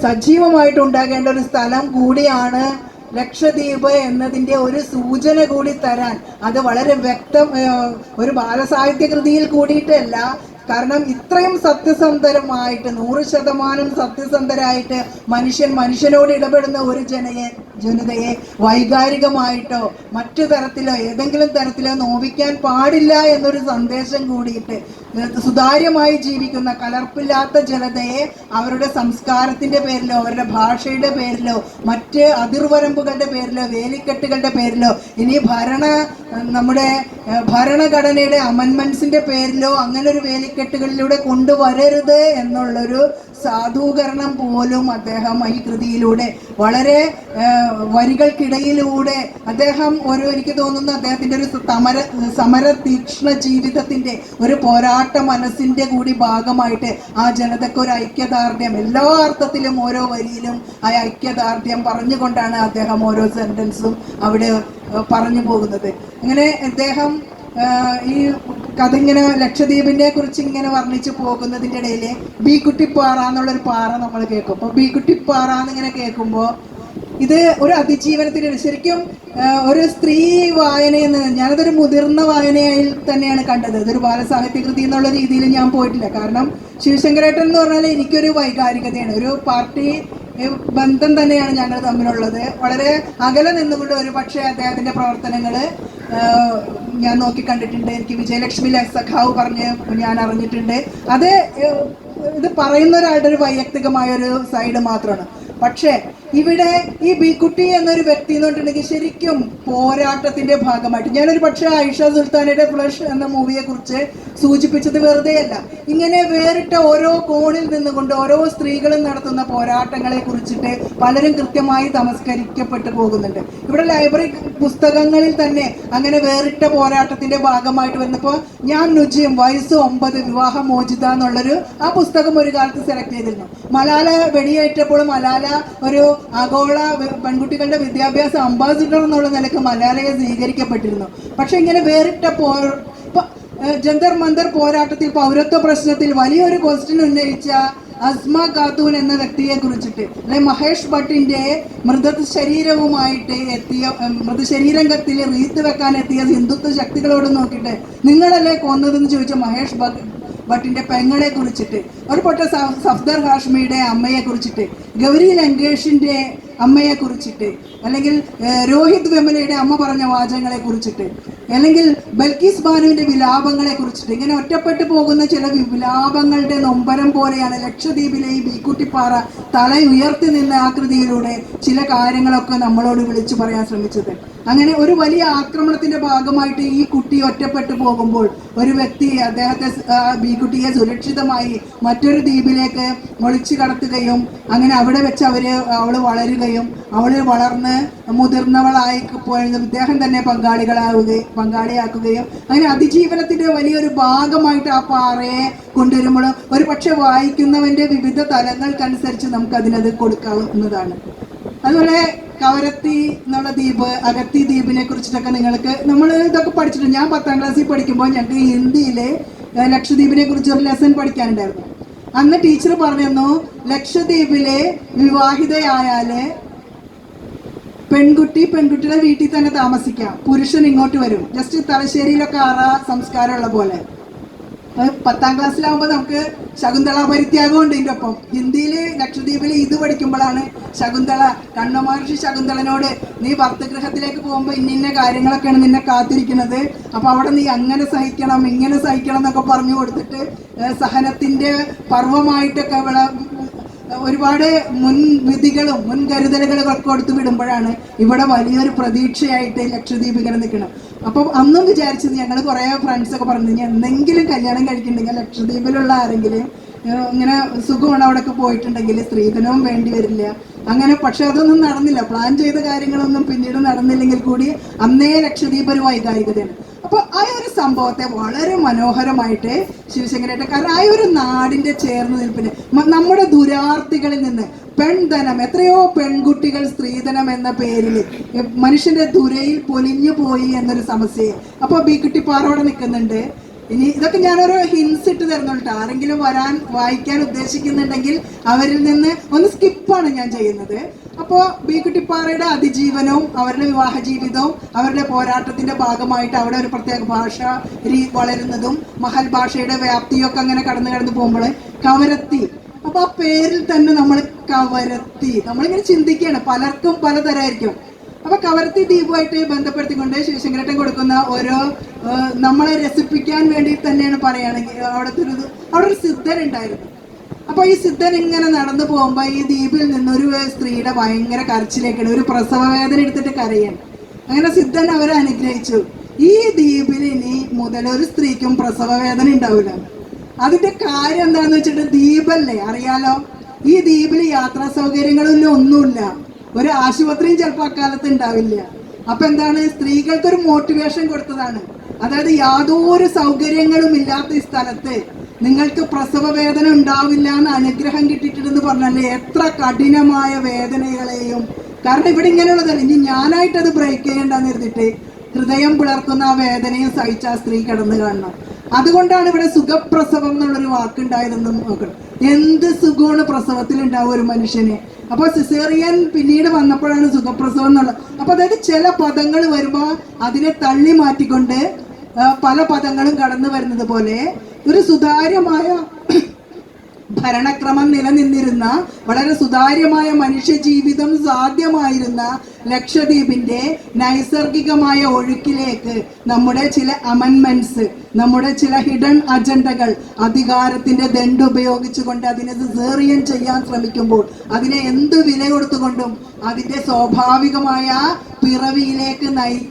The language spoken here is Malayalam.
സജീവമായിട്ട് ഉണ്ടാകേണ്ട ഒരു സ്ഥലം കൂടിയാണ് ലക്ഷദ്വീപ് എന്നതിൻ്റെ ഒരു സൂചന കൂടി തരാൻ അത് വളരെ വ്യക്തം ഒരു ബാലസാഹിത്യ കൃതിയിൽ കൂടിയിട്ടല്ല. കാരണം ഇത്രയും സത്യസന്ധരമായിട്ട് 100% സത്യസന്ധരായിട്ട് മനുഷ്യനോട് ഇടപെടുന്ന ഒരു ജനതയെ വൈകാരികമായിട്ടോ മറ്റു തരത്തിലോ ഏതെങ്കിലും തരത്തിലോ നോവിക്കാൻ പാടില്ല എന്നൊരു സന്ദേശം കൂടിയിട്ട് സുതാര്യമായി ജീവിക്കുന്ന കലർപ്പില്ലാത്ത ജനതയെ അവരുടെ സംസ്കാരത്തിൻ്റെ പേരിലോ അവരുടെ ഭാഷയുടെ പേരിലോ മറ്റ് അതിർവരമ്പുകളുടെ പേരിലോ വേലിക്കെട്ടുകളുടെ പേരിലോ ഇനി നമ്മുടെ ഭരണഘടനയുടെ അമെൻമെന്റ്സിന്റെ പേരിലോ അങ്ങനെ ഒരു വേലിക്കെട്ടുകളിലൂടെ കൊണ്ടുവരരുത് എന്നുള്ളൊരു സാധൂകരണം പോലും അദ്ദേഹം ഈ കൃതിയിലൂടെ വളരെ വരികൾക്കിടയിലൂടെ അദ്ദേഹം എനിക്ക് തോന്നുന്നു അദ്ദേഹത്തിൻ്റെ ഒരു സമര തീക്ഷ്ണ ജീവിതത്തിൻ്റെ ഒരു പോരാട്ട മനസ്സിൻ്റെ കൂടി ഭാഗമായിട്ട് ആ ജനതയ്ക്ക് ഒരു ഐക്യദാർഢ്യം എല്ലാ അർത്ഥത്തിലും ഓരോ വരിയിലും ആ ഐക്യദാർഢ്യം പറഞ്ഞുകൊണ്ടാണ് അദ്ദേഹം ഓരോ സെന്റൻസും അവിടെ പറഞ്ഞു പോകുന്നത്. അങ്ങനെ അദ്ദേഹം ഈ കഥ ഇങ്ങനെ ലക്ഷദ്വീപിനെ കുറിച്ച് ഇങ്ങനെ വർണ്ണിച്ചു പോകുന്നതിൻ്റെ ഇടയിൽ ബീക്കുട്ടിപ്പാറ എന്നുള്ളൊരു പാറ നമ്മൾ കേൾക്കും. അപ്പോൾ ബീക്കുട്ടിപ്പാറ എന്നിങ്ങനെ കേൾക്കുമ്പോൾ ഇത് ഒരു അതിജീവനത്തിന് ശരിക്കും ഒരു സ്ത്രീ വായനയെന്ന് ഞാനതൊരു മുതിർന്ന വായനയിൽ തന്നെയാണ് കണ്ടത്. ഇതൊരു ബാലസാഹിത്യ കൃതി എന്നുള്ള രീതിയിൽ ഞാൻ പോയിട്ടില്ല. കാരണം ശിവശങ്കരേട്ടൻ എന്ന് പറഞ്ഞാൽ എനിക്കൊരു വൈകാരികതയാണ്, ഒരു പാർട്ടി ബന്ധം തന്നെയാണ് ഞങ്ങൾ തമ്മിലുള്ളത്. വളരെ അകലെ നിന്നുകൊണ്ട് ഒരു പക്ഷേ അദ്ദേഹത്തിൻ്റെ പ്രവർത്തനങ്ങൾ ഞാൻ നോക്കിക്കണ്ടിട്ടുണ്ട്. എനിക്ക് വിജയലക്ഷ്മി സഖാവ് പറഞ്ഞ് ഞാൻ അറിഞ്ഞിട്ടുണ്ട്. അത് ഇത് പറയുന്ന ഒരാളുടെ ഒരു വൈയക്തികമായൊരു സൈഡ് മാത്രമാണ്. പക്ഷേ ഇവിടെ ഈ ബീക്കുട്ടി എന്നൊരു വ്യക്തി എന്ന് പറഞ്ഞിട്ടുണ്ടെങ്കിൽ ശരിക്കും പോരാട്ടത്തിന്റെ ഭാഗമായിട്ട് ഞാനൊരു പക്ഷേ ആയിഷ സുൽത്താനയുടെ ഫ്ലഷ് എന്ന മൂവിയെ കുറിച്ച് സൂചിപ്പിച്ചത് വെറുതെയല്ല. ഇങ്ങനെ വേറിട്ട ഓരോ കോണിൽ നിന്നുകൊണ്ട് ഓരോ സ്ത്രീകളും നടത്തുന്ന പോരാട്ടങ്ങളെ കുറിച്ചിട്ട് പലരും കൃത്യമായി തമസ്കരിക്കപ്പെട്ടു പോകുന്നുണ്ട്. ഇവിടെ ലൈബ്രറി പുസ്തകങ്ങളിൽ തന്നെ അങ്ങനെ വേറിട്ട പോരാട്ടത്തിന്റെ ഭാഗമായിട്ട് വന്നപ്പോൾ ഞാൻ നുജിയും വയസ്സ് 9 വിവാഹമോചിത എന്നുള്ളൊരു ആ പുസ്തകം ഒരു കാലത്ത് സെലക്ട് ചെയ്തിരുന്നു. മലാല വെടിയേറ്റപ്പോൾ മലാല ഒരു ആഗോള പെൺകുട്ടികളുടെ വിദ്യാഭ്യാസ അംബാസിഡർ എന്നുള്ള നിലക്ക് മലാലയെ സ്വീകരിക്കപ്പെട്ടിരുന്നു. പക്ഷെ ഇങ്ങനെ വേറിട്ട ജന്തർ മന്തർ പോരാട്ടത്തിൽ പൗരത്വ പ്രശ്നത്തിൽ വലിയൊരു ക്വസ്റ്റ്യൻ ഉന്നയിച്ച അസ്മ ഖാത്തൂൻ എന്ന വ്യക്തിയെ കുറിച്ചിട്ട് അല്ലെ മഹേഷ് ഭട്ടിന്റെ മൃതശരീരത്തിൽ റീത്ത് വെക്കാൻ എത്തിയ ഹിന്ദുത്വ ശക്തികളോട് നോക്കിയിട്ട് നിങ്ങളല്ലേ കൊന്നതെന്ന് ചോദിച്ച മഹേഷ് ഭട്ടിന്റെ പെങ്ങളെ കുറിച്ചിട്ട്, ഒരു പൊട്ട സഫ്ദർ ഹാഷ്മിയുടെ അമ്മയെ കുറിച്ചിട്ട്, ഗൗരി ലങ്കേഷിന്റെ അമ്മയെ കുറിച്ചിട്ട്, അല്ലെങ്കിൽ രോഹിത് വെമലയുടെ അമ്മ പറഞ്ഞ വാചകങ്ങളെ കുറിച്ചിട്ട്, അല്ലെങ്കിൽ ബൽക്കീസ് ബാനുവിന്റെ വിലാപങ്ങളെ കുറിച്ചിട്ട് ഇങ്ങനെ ഒറ്റപ്പെട്ടു പോകുന്ന ചില വിലാപങ്ങളുടെ നൊമ്പരം പോലെയാണ് ലക്ഷദ്വീപിലെ ഈ ബീക്കുട്ടിപ്പാറ തല ഉയർത്തി നിന്ന ആകൃതിയിലൂടെ ചില കാര്യങ്ങളൊക്കെ നമ്മളോട് വിളിച്ചു പറയാൻ ശ്രമിച്ചത്. അങ്ങനെ ഒരു വലിയ ആക്രമണത്തിന്റെ ഭാഗമായിട്ട് ഈ കുട്ടി ഒറ്റപ്പെട്ടു പോകുമ്പോൾ ഒരു വ്യക്തി അദ്ദേഹത്തെ ബീക്കുട്ടിയെ സുരക്ഷിതമായി മറ്റൊരു ദ്വീപിലേക്ക് ഒളിച്ചു കടത്തുകയും അങ്ങനെ അവിടെ വെച്ച് അവൾ വളരുകയും അവൾ വളർന്ന് മുതിർന്നവളായി പോയത് ഇദ്ദേഹം തന്നെ പങ്കാളിയാക്കുകയും അങ്ങനെ അതിജീവനത്തിന്റെ വലിയൊരു ഭാഗമായിട്ട് ആ പാറയെ കൊണ്ടുവരുമ്പോൾ ഒരു പക്ഷെ വായിക്കുന്നവന്റെ വിവിധ തലങ്ങൾക്കനുസരിച്ച് നമുക്ക് അതിനത് കൊടുക്കാവുന്നതാണ്. അതുപോലെ കവരത്തി എന്നുള്ള ദ്വീപ്, അഗത്തി ദ്വീപിനെ കുറിച്ചിട്ടൊക്കെ നമ്മൾ ഇതൊക്കെ പഠിച്ചിട്ടുണ്ട്. ഞാൻ 10ാം ക്ലാസ്സിൽ പഠിക്കുമ്പോൾ ഞങ്ങൾക്ക് ഹിന്ദിയിലെ ലക്ഷദ്വീപിനെ കുറിച്ച് ഒരു ലെസൺ പഠിക്കാനുണ്ടായിരുന്നു. അന്ന് ടീച്ചർ പറഞ്ഞിരുന്നു ലക്ഷദ്വീപിലെ വിവാഹിതയായാല് പെൺകുട്ടിയുടെ വീട്ടിൽ തന്നെ താമസിക്കാം, പുരുഷൻ ഇങ്ങോട്ട് വരും. ജസ്റ്റ് തലശ്ശേരിയിലൊക്കെ സംസ്കാരമുള്ള പോലെ. 10ാം ക്ലാസ്സിലാവുമ്പോൾ നമുക്ക് ശകുന്തള പരിത്യാഗം ഉണ്ട്. ഇതിൻ്റെ ഒപ്പം ഹിന്ദിയിൽ ലക്ഷദ്വീപിൽ ഇത് പഠിക്കുമ്പോഴാണ് ശകുന്തള കണ്ണമഹർഷി ശകുന്തളനോട് നീ ഭർത്തഗൃഹത്തിലേക്ക് പോകുമ്പോൾ ഇന്ന കാര്യങ്ങളൊക്കെയാണ് നിന്നെ കാത്തിരിക്കുന്നത്, അപ്പോൾ അവിടെ നീ അങ്ങനെ സഹിക്കണം ഇങ്ങനെ സഹിക്കണം എന്നൊക്കെ പറഞ്ഞു കൊടുത്തിട്ട് സഹനത്തിൻ്റെ പർവ്വമായിട്ടൊക്കെ ഇവിടെ ഒരുപാട് മുൻവിധികളും മുൻകരുതലുകളും ഒക്കെ കൊടുത്ത് വിടുമ്പോഴാണ് ഇവിടെ വലിയൊരു പ്രതീക്ഷയായിട്ട് ലക്ഷദ്വീപ് ഇങ്ങനെ നിൽക്കണം. അപ്പം അന്നും വിചാരിച്ചത് ഞങ്ങൾ കുറേ ഫ്രണ്ട്സൊക്കെ പറഞ്ഞു എന്തെങ്കിലും കല്യാണം കഴിക്കുന്നുണ്ടെങ്കിൽ ലക്ഷദ്വീപിലുള്ള ആരെങ്കിലും ഇങ്ങനെ സുഖമാണ് അവിടെയൊക്കെ പോയിട്ടുണ്ടെങ്കിൽ സ്ത്രീധനവും വേണ്ടി വരില്ല അങ്ങനെ. പക്ഷെ അതൊന്നും നടന്നില്ല. പ്ലാൻ ചെയ്ത കാര്യങ്ങളൊന്നും പിന്നീട് നടന്നില്ലെങ്കിൽ കൂടി അന്നേ ലക്ഷദ്വീപ് ഒരു വൈകാരികതയാണ്. അപ്പോൾ ആ ഒരു സംഭവത്തെ വളരെ മനോഹരമായിട്ട് ശിവശങ്കരേട്ടൻ, കാരണം ആ ഒരു നാടിൻ്റെ ചേർന്ന് നിൽപ്പിന് നമ്മുടെ ദുരാർത്ഥികളിൽ നിന്ന് പെൺധനം, എത്രയോ പെൺകുട്ടികൾ സ്ത്രീധനം എന്ന പേരിൽ മനുഷ്യന്റെ ദുരയിൽ പൊലിഞ്ഞു പോയി എന്നൊരു സമസ്യയെ. അപ്പോൾ ബീക്കുട്ടിപ്പാറ അവിടെ നിൽക്കുന്നുണ്ട്. ഇനി ഇതൊക്കെ ഞാനൊരു ഹിൻസ് ഇട്ട് തരുന്നുണ്ട്. ആരെങ്കിലും വായിക്കാൻ ഉദ്ദേശിക്കുന്നുണ്ടെങ്കിൽ അവരിൽ നിന്ന് ഒന്ന് സ്കിപ്പാണ് ഞാൻ ചെയ്യുന്നത്. അപ്പോൾ ബി കുട്ടിപ്പാറയുടെ അതിജീവനവും അവരുടെ വിവാഹ ജീവിതവും അവരുടെ പോരാട്ടത്തിന്റെ ഭാഗമായിട്ട് അവിടെ ഒരു പ്രത്യേക ഭാഷ വളരുന്നതും മഹൽ ഭാഷയുടെ വ്യാപ്തിയൊക്കെ അങ്ങനെ കടന്നു പോകുമ്പോൾ കവരത്തി. അപ്പൊ ആ പേരിൽ തന്നെ നമ്മൾ കവരത്തി, നമ്മളിങ്ങനെ ചിന്തിക്കുകയാണ്, പലർക്കും പലതരമായിരിക്കും. അപ്പൊ കവരത്തി ദ്വീപുമായിട്ട് ബന്ധപ്പെടുത്തിക്കൊണ്ട് ശിവശങ്കരേട്ടൻ കൊടുക്കുന്ന ഓരോ നമ്മളെ രസിപ്പിക്കാൻ വേണ്ടി തന്നെയാണ് പറയുകയാണെങ്കിൽ അവിടെ ഒരു സിദ്ധൻ ഉണ്ടായിരുന്നു. അപ്പൊ ഈ സിദ്ധൻ ഇങ്ങനെ നടന്നു പോകുമ്പോ ഈ ദ്വീപിൽ നിന്നൊരു സ്ത്രീയുടെ ഭയങ്കര കരച്ചിലേക്കാണ്, ഒരു പ്രസവ വേദന എടുത്തിട്ട് കരയാണ്. അങ്ങനെ സിദ്ധൻ അവരെ അനുഗ്രഹിച്ചു, ഈ ദ്വീപിൽ ഇനി മുതൽ ഒരു സ്ത്രീക്കും പ്രസവ വേദന ഉണ്ടാവില്ല. അതിന്റെ കാര്യം എന്താണെന്ന് വെച്ചിട്ട് ദ്വീപല്ലേ, അറിയാലോ, ഈ ദ്വീപിൽ യാത്രാ സൗകര്യങ്ങളൊന്നും ഒന്നുമില്ല, ഒരു ആശുപത്രിയും ചിലപ്പോൾ അക്കാലത്ത് ഉണ്ടാവില്ല. അപ്പൊ എന്താണ്, സ്ത്രീകൾക്കൊരു മോട്ടിവേഷൻ കൊടുത്തതാണ്. അതായത് യാതൊരു സൗകര്യങ്ങളും ഇല്ലാത്ത ഈ സ്ഥലത്ത് നിങ്ങൾക്ക് പ്രസവ വേദന ഉണ്ടാവില്ല എന്ന് അനുഗ്രഹം കിട്ടിയിട്ടുണ്ടെന്ന് പറഞ്ഞാലേ എത്ര കഠിനമായ വേദനകളെയും, കാരണം ഇവിടെ ഇങ്ങനെയുള്ളതല്ല, ഇനി ഞാനായിട്ടത് ബ്രേക്ക് ചെയ്യേണ്ടെന്ന് ഇരുന്നിട്ട് ഹൃദയം പിളർത്തുന്ന ആ വേദനയും സഹിച്ച ആ സ്ത്രീ കിടന്നു കാണണം. അതുകൊണ്ടാണ് ഇവിടെ സുഖപ്രസവം എന്നുള്ളൊരു വാക്കുണ്ടായതെന്നും നോക്കണം. എന്ത് സുഖമാണ് പ്രസവത്തിൽ ഉണ്ടാവും ഒരു മനുഷ്യന്. അപ്പോൾ സിസേറിയൻ പിന്നീട് വന്നപ്പോഴാണ് സുഖപ്രസവം എന്നുള്ളത്. അപ്പൊ അതായത് ചില പദങ്ങൾ വരുമ്പോൾ അതിനെ തള്ളി മാറ്റിക്കൊണ്ട് പല പദങ്ങളും കടന്നു വരുന്നത് പോലെ ഒരു സുതാര്യമായ ഭരണക്രമം നിലനിന്നിരുന്ന, വളരെ സുതാര്യമായ മനുഷ്യജീവിതം സാധ്യമായിരുന്ന ലക്ഷദ്വീപിന്റെ നൈസർഗികമായ ഒഴുക്കിലേക്ക് നമ്മുടെ ചില അമെൻമെന്റ്സ്, നമ്മുടെ ചില ഹിഡൻ അജണ്ടകൾ അധികാരത്തിന്റെ ദണ്ട് ഉപയോഗിച്ചുകൊണ്ട് അതിനെ സിസേറിയൻ ചെയ്യാൻ ശ്രമിക്കുമ്പോൾ അതിനെ എന്ത് വില കൊടുത്തുകൊണ്ടും അതിന്റെ സ്വാഭാവികമായ പിറവിയിലേക്ക് നയിക്കും.